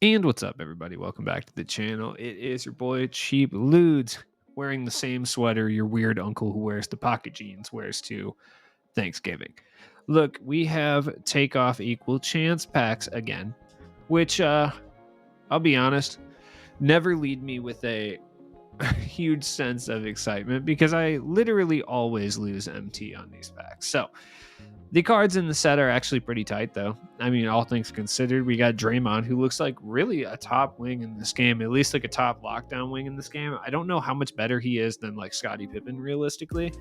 And what's up, everybody? Welcome back to the channel. It is your boy Cheap Ludes wearing the same sweater your weird uncle who wears the pocket jeans wears to Thanksgiving. Look, we have Takeoff Equal Chance packs again, which I'll be honest, never lead me with a huge sense of excitement because I literally always lose MT on these packs. So the cards in the set are actually pretty tight, though. I mean, all things considered, we got Draymond, who looks like really a top wing in this game, at least like a top lockdown wing in this game. I don't know how much better he is than like Scottie Pippen, realistically.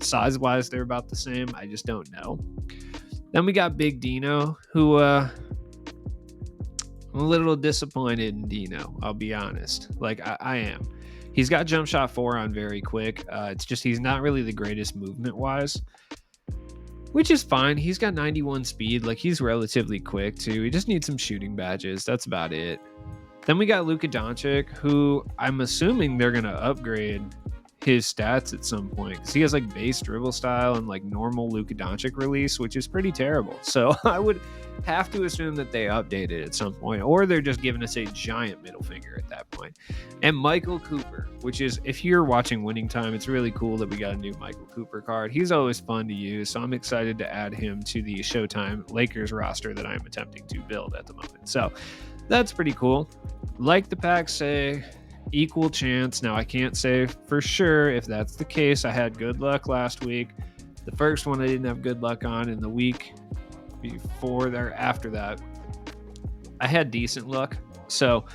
Size wise, they're about the same. I just don't know. Then we got Big Dino, who I'm a little disappointed in Dino, I'll be honest. Like, I am. He's got jump shot 4 on very quick. It's just he's not really the greatest movement wise, which is fine. He's got 91 speed. Like, he's relatively quick, too. He just needs some shooting badges. That's about it. Then we got Luka Doncic, who I'm assuming they're going to upgrade his stats at some point because he has like base dribble style and like normal Luka Doncic release, which is pretty terrible. So I would have to assume that they update it at some point, or they're just giving us a giant middle finger at that point. And Michael Cooper, which is, if you're watching Winning Time, it's really cool that we got a new Michael Cooper card. He's always fun to use, so I'm excited to add him to the Showtime Lakers roster that I'm attempting to build at the moment. So that's pretty cool. Like the packs say, equal chance. Now, I can't say for sure if that's the case. I had good luck last week. The first one I didn't have good luck on, and the week before there after that, I had decent luck. So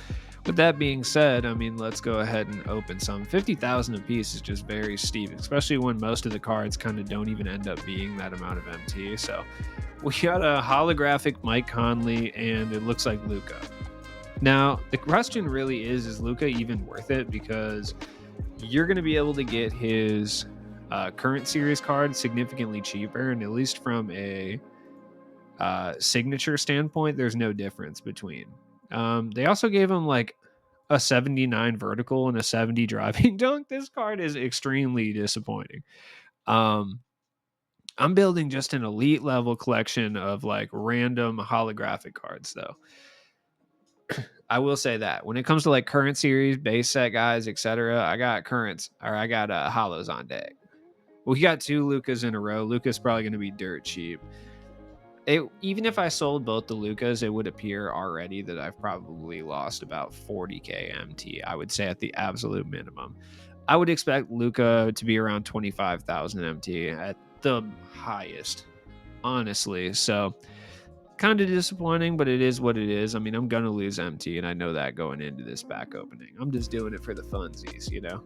with that being said, I mean, let's go ahead and open some. 50,000 a piece is just very steep, especially when most of the cards kind of don't even end up being that amount of MT. So we got a holographic Mike Conley, and it looks like Luka. Now, the question really is Luka even worth it? Because you're going to be able to get his current series card significantly cheaper, and at least from a signature standpoint, there's no difference between. They also gave him like a 79 vertical and a 70 driving dunk. This card is extremely disappointing. I'm building just an elite level collection of like random holographic cards, though. I will say that when it comes to like current series, base set guys, etc., I got currents, or I got hollows on deck. We got 2 Lukas in a row. Luka's probably going to be dirt cheap. Even if I sold both the Lukas, it would appear already that I've probably lost about 40k MT. I would say at the absolute minimum. I would expect Luka to be around 25,000 MT at the highest, honestly. So kind of disappointing, but it is what it is. I mean, I'm going to lose MT, and I know that going into this back opening. I'm just doing it for the funsies, you know?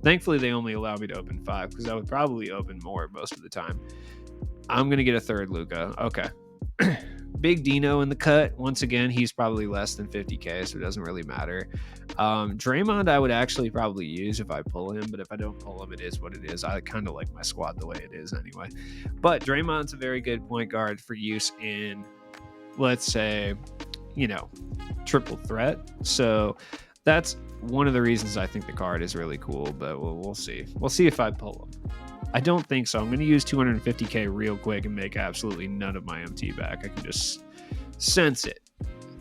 Thankfully, they only allow me to open 5 because I would probably open more most of the time. I'm going to get a third Luka. Okay. Big Dino in the cut. Once again, he's probably less than 50k, so it doesn't really matter. Draymond, I would actually probably use if I pull him, but if I don't pull him, it is what it is. I kind of like my squad the way it is anyway. But Draymond's a very good point guard for use in, let's say, you know, triple threat. So that's one of the reasons I think the card is really cool, but we'll see. We'll see if I pull him. I don't think so. I'm going to use 250k real quick and make absolutely none of my MT back. I can just sense it.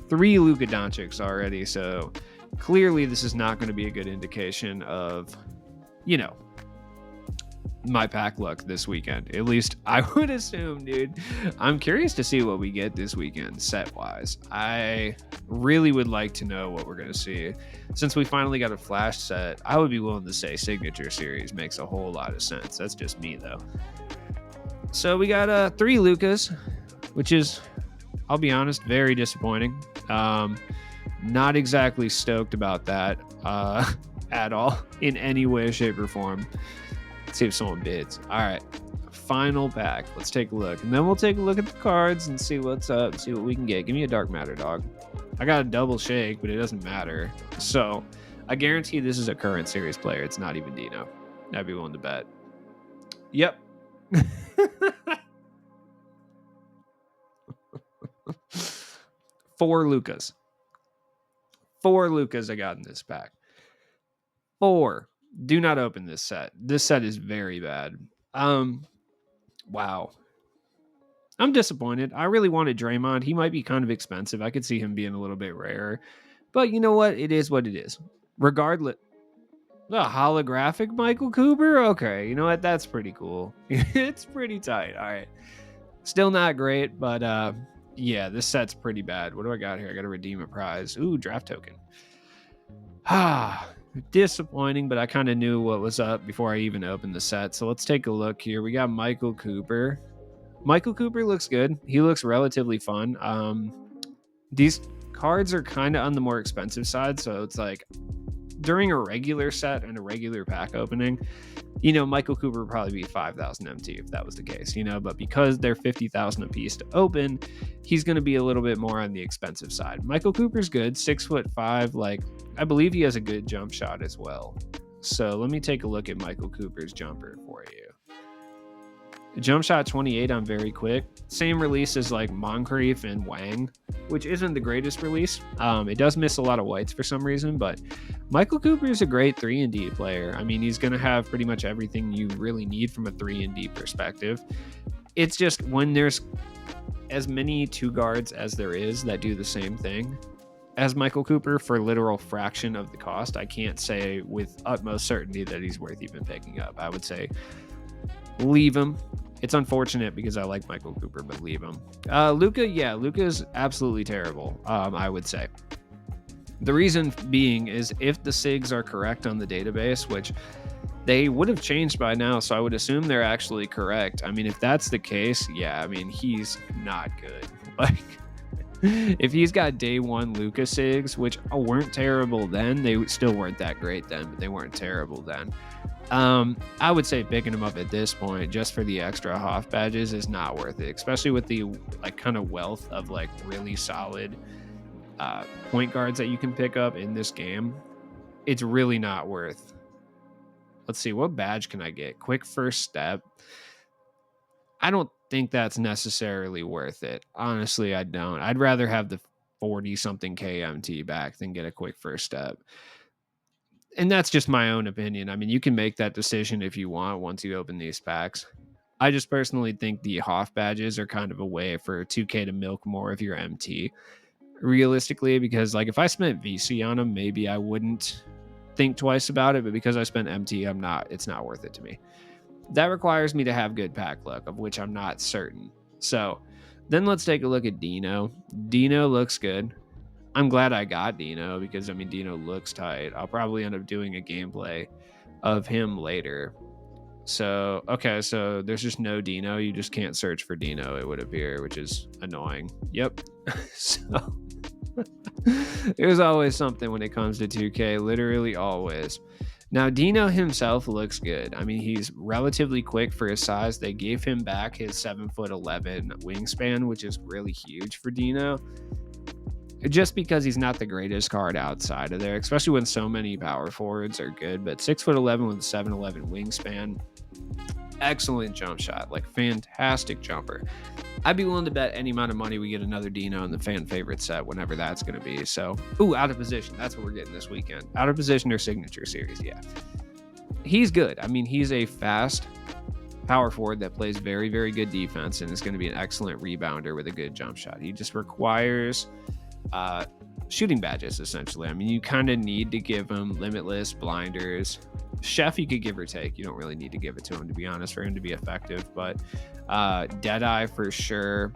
3 Luka Doncics already, so clearly this is not going to be a good indication of, you know, my pack luck this weekend. At least I would assume, dude. I'm curious to see what we get this weekend set wise. I really would like to know what we're going to see. Since we finally got a flash set, I would be willing to say signature series makes a whole lot of sense. That's just me though. So we got 3 Lukas, which is, I'll be honest, very disappointing. Not exactly stoked about that at all in any way, shape, or form. Let's see if someone bids. All right, final pack. Let's take a look, and then we'll take a look at the cards and see what's up, see what we can get. Give me a dark matter, dog. I got a double shake, but it doesn't matter. So I guarantee this is a current series player. It's not even Dino. I'd be willing to bet. Yep. 4 Lukas. 4 Lukas I got in this pack. 4. Do not open this set. This set is very bad. Wow. I'm disappointed. I really wanted Draymond. He might be kind of expensive. I could see him being a little bit rarer. But you know what? It is what it is. Regardless, the holographic Michael Cooper? Okay, you know what? That's pretty cool. It's pretty tight. All right. Still not great, but yeah, this set's pretty bad. What do I got here? I got to redeem a prize. Ooh, draft token. Ah, disappointing, but I kind of knew what was up before I even opened the set. So let's take a look here. We got Michael Cooper. Michael Cooper looks good. He looks relatively fun. These cards are kind of on the more expensive side, so it's like during a regular set and a regular pack opening, Michael Cooper would probably be 5,000 MT if that was the case, but because they're 50,000 a piece to open, he's going to be a little bit more on the expensive side. Michael Cooper's good, 6'5", like I believe he has a good jump shot as well. So let me take a look at Michael Cooper's jumper for you. Jump shot 28 on very quick. Same release as like Moncrief and Wang, which isn't the greatest release. It does miss a lot of whites for some reason, but Michael Cooper is a great 3-and-D player. I mean, he's going to have pretty much everything you really need from a 3-and-D perspective. It's just when there's as many two guards as there is that do the same thing as Michael Cooper for a literal fraction of the cost, I can't say with utmost certainty that he's worth even picking up. I would say leave him. It's unfortunate because I like Michael Cooper, but leave him. Luka is absolutely terrible, I would say. The reason being is if the SIGs are correct on the database, which they would have changed by now, so I would assume they're actually correct. I mean, if that's the case, yeah, I mean, he's not good. Like, if he's got day one Luka SIGs, which weren't terrible then, they still weren't that great then, but they weren't terrible then. I would say picking him up at this point just for the extra Hoff badges is not worth it, especially with the like kind of wealth of like really solid point guards that you can pick up in this game. It's really not worth. Let's see, what badge can I get? Quick first step. I don't think that's necessarily worth it. Honestly, I don't. I'd rather have the 40 something KMT back than get a quick first step. And that's just my own opinion. I mean, you can make that decision if you want once you open these packs. I just personally think the Hoff badges are kind of a way for 2K to milk more of your MT. Realistically, because like if I spent VC on them, maybe I wouldn't think twice about it, but because I spent MT, it's not worth it to me. That requires me to have good pack luck, of which I'm not certain. So then let's take a look at Dino. Dino looks good. I'm glad I got Dino because, I mean, Dino looks tight. I'll probably end up doing a gameplay of him later. So, okay, so there's just no Dino. You just can't search for Dino, it would appear, which is annoying. Yep. So, there's always something when it comes to 2K, literally always. Now, Dino himself looks good. I mean, he's relatively quick for his size. They gave him back his 7'11" wingspan, which is really huge for Dino. Just because he's not the greatest card outside of there, especially when so many power forwards are good. But 6'11" with a 7'11" wingspan, excellent jump shot, like fantastic jumper. I'd be willing to bet any amount of money we get another Dino in the fan favorite set whenever that's going to be. So, out of position. That's what we're getting this weekend. Out of position or signature series, yeah. He's good. I mean, he's a fast power forward that plays very, very good defense and is going to be an excellent rebounder with a good jump shot. He just requires shooting badges, essentially. I mean, you kind of need to give him limitless, blinders. Chef you could give or take. You don't really need to give it to him, to be honest, for him to be effective. But Deadeye for sure.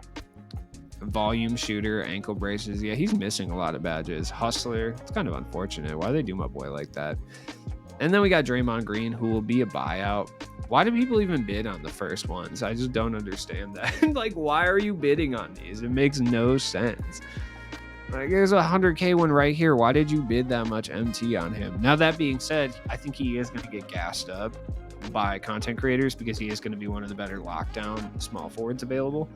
Volume shooter, ankle braces. Yeah, he's missing a lot of badges. Hustler. It's kind of unfortunate. Why do they do my boy like that? And then we got Draymond Green, who will be a buyout. Why do people even bid on the first ones? I just don't understand that. Like, why are you bidding on these? It makes no sense. Like, there's a 100K one right here. Why did you bid that much MT on him? Now, that being said, I think he is going to get gassed up by content creators because he is going to be one of the better lockdown small forwards available.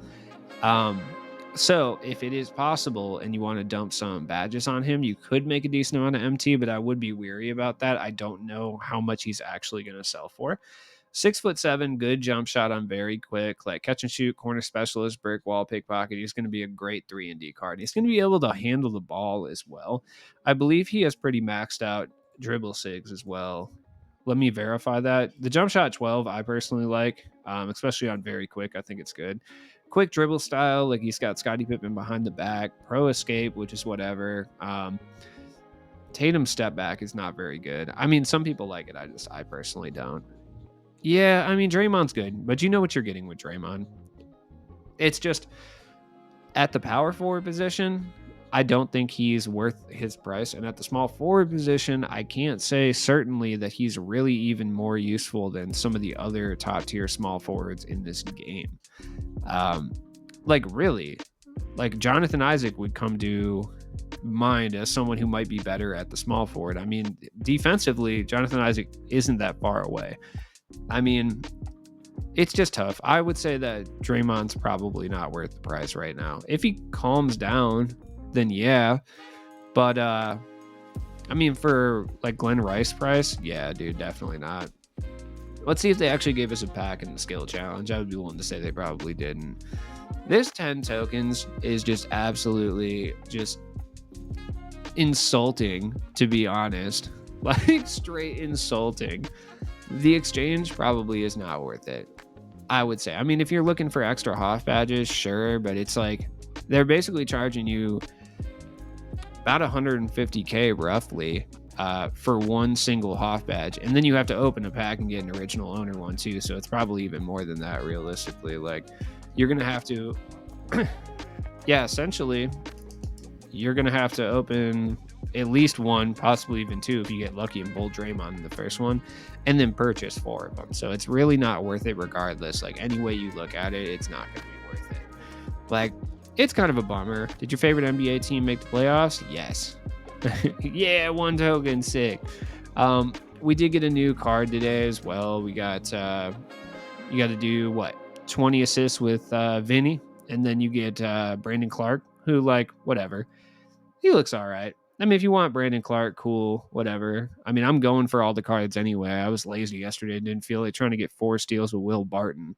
So if it is possible and you want to dump some badges on him, you could make a decent amount of MT, but I would be weary about that. I don't know how much he's actually going to sell for. 6'7", good jump shot on very quick, like catch and shoot, corner specialist, brick wall, pickpocket. He's going to be a great 3-and-D card. He's going to be able to handle the ball as well. I believe he has pretty maxed out dribble SIGs as well. Let me verify that. The jump shot 12, I personally like, especially on very quick. I think it's good. quick dribble style, like he's got Scottie Pippen behind the back, pro escape, which is whatever. Tatum's step back is not very good. I mean, some people like it. I personally don't. Yeah, I mean, Draymond's good, but you know what you're getting with Draymond. It's just at the power forward position, I don't think he's worth his price. And at the small forward position, I can't say certainly that he's really even more useful than some of the other top tier small forwards in this game. Like, really, like Jonathan Isaac would come to mind as someone who might be better at the small forward. I mean, defensively, Jonathan Isaac isn't that far away. I mean, it's just tough. I would say that Draymond's probably not worth the price right now. If he calms down, then yeah. But I mean, for like Glenn Rice price, yeah, dude, definitely not. Let's see if they actually gave us a pack in the skill challenge. I would be willing to say they probably didn't. This 10 tokens is just absolutely just insulting, to be honest. Like, straight insulting. The exchange probably is not worth it, I would say. I mean, if you're looking for extra Hoff badges, sure, but it's like they're basically charging you about 150K roughly for one single Hoff badge, and then you have to open a pack and get an original owner one too, so it's probably even more than that realistically. Like, you're gonna have to yeah, essentially you're gonna have to open at least one, possibly even two if you get lucky and pull Draymond in the first one, and then purchase 4 of them. So it's really not worth it regardless. Like, any way you look at it, it's not going to be worth it. Like, it's kind of a bummer. Did your favorite NBA team make the playoffs? Yes. Yeah, 1 token, sick. We did get a new card today as well. We got, you got to do what? 20 assists with Vinny, and then you get Brandon Clark, who, like, whatever. He looks all right. I mean, if you want Brandon Clark, cool, whatever. I mean, I'm going for all the cards anyway. I was lazy yesterday and didn't feel like trying to get 4 steals with Will Barton,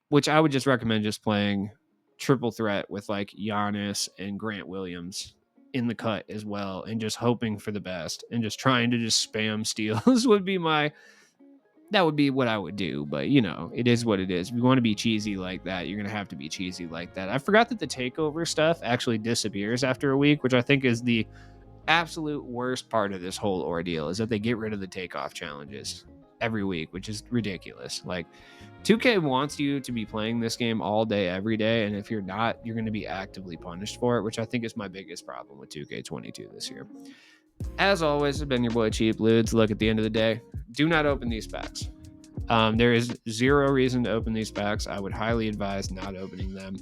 which I would just recommend just playing triple threat with like Giannis and Grant Williams in the cut as well, and just hoping for the best and just trying to just spam steals would be that would be what I would do. But, you know, it is what it is. If you want to be cheesy like that, you're going to have to be cheesy like that. I forgot that the takeover stuff actually disappears after a week, which I think is the absolute worst part of this whole ordeal, is that they get rid of the takeoff challenges every week, which is ridiculous. Like, 2K wants you to be playing this game all day, every day. And if you're not, you're going to be actively punished for it, which I think is my biggest problem with 2K22 this year. As always, I've been your boy Cheap Ludes. Look, at the end of the day, do not open these packs. There is zero reason to open these packs. I would highly advise not opening them.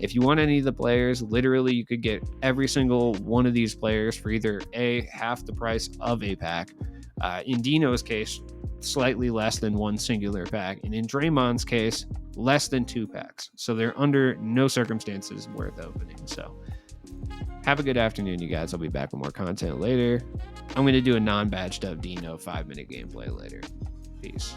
If you want any of the players, literally you could get every single one of these players for either half the price of a pack. In Dino's case, slightly less than one singular pack. And in Draymond's case, less than 2 packs. So they're under no circumstances worth opening. So have a good afternoon, you guys. I'll be back with more content later. I'm going to do a non-badged up Dino 5-minute gameplay later. Peace.